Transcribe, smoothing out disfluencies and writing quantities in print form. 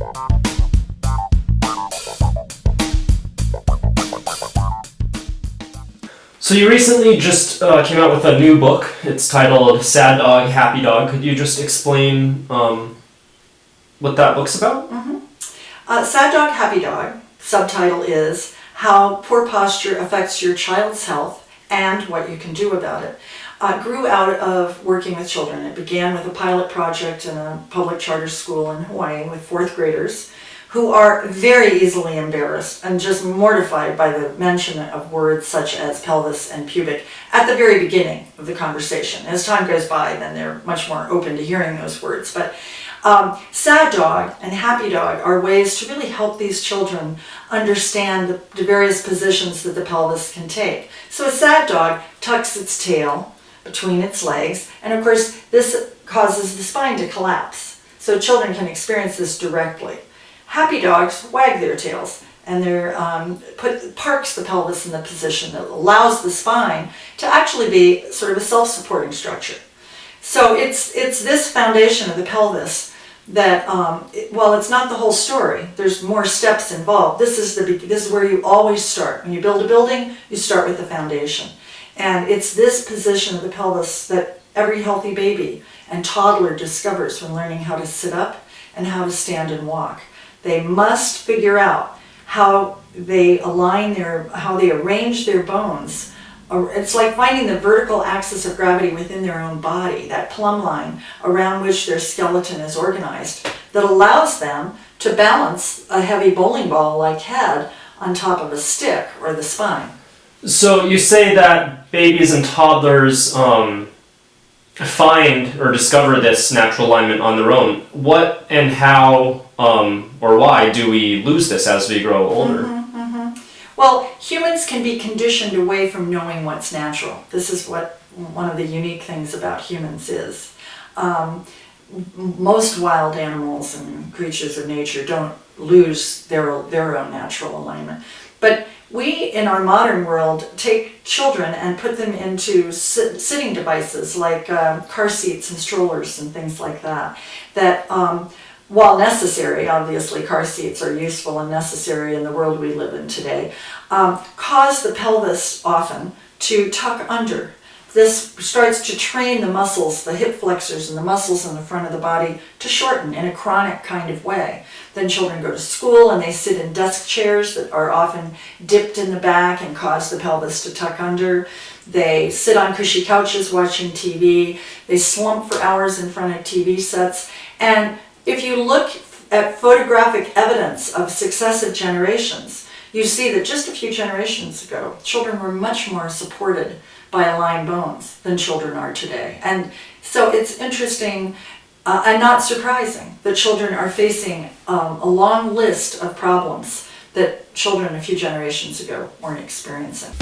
So you recently just came out with a new book. It's titled Sad Dog, Happy Dog. Could you just explain what that book's about? Sad Dog, Happy Dog, subtitle is How Poor Posture Affects Your Child's Health and What You Can Do About It. Grew out of working with children. It began with a pilot project in a public charter school in Hawaii with fourth graders who are very easily embarrassed and just mortified by the mention of words such as pelvis and pubic at the very beginning of the conversation. As time goes by, then they're much more open to hearing those words. But Sad Dog and Happy Dog are ways to really help these children understand the various positions that the pelvis can take. So a sad dog tucks its tail between its legs, and of course this causes the spine to collapse. So children can experience this directly. Happy dogs wag their tails, and they're parks the pelvis in the position that allows the spine to actually be sort of a self-supporting structure. So it's this foundation of the pelvis that, while it's not the whole story, there's more steps involved. This is where you always start. When you build a building, you start with the foundation. And it's this position of the pelvis that every healthy baby and toddler discovers when learning how to sit up and how to stand and walk. They must figure out how they how they arrange their bones. It's like finding the vertical axis of gravity within their own body, that plumb line around which their skeleton is organized, that allows them to balance a heavy bowling ball-like head on top of a stick or the spine. So you say that babies and toddlers find or discover this natural alignment on their own. What and how or why do we lose this as we grow older? Well, humans can be conditioned away from knowing what's natural. This is what one of the unique things about humans is. Most wild animals and creatures of nature don't lose their own natural alignment. But we, in our modern world, take children and put them into sitting devices like car seats and strollers and things like that, that while necessary, obviously car seats are useful and necessary in the world we live in today, cause the pelvis often to tuck under. This starts to train the muscles, the hip flexors and the muscles in the front of the body to shorten in a chronic kind of way. Then children go to school and they sit in desk chairs that are often dipped in the back and cause the pelvis to tuck under. They sit on cushy couches watching TV. They slump for hours in front of TV sets. And if you look at photographic evidence of successive generations, you see that just a few generations ago, children were much more supported by aligned bones than children are today. And so it's interesting and not surprising that children are facing a long list of problems that children a few generations ago weren't experiencing.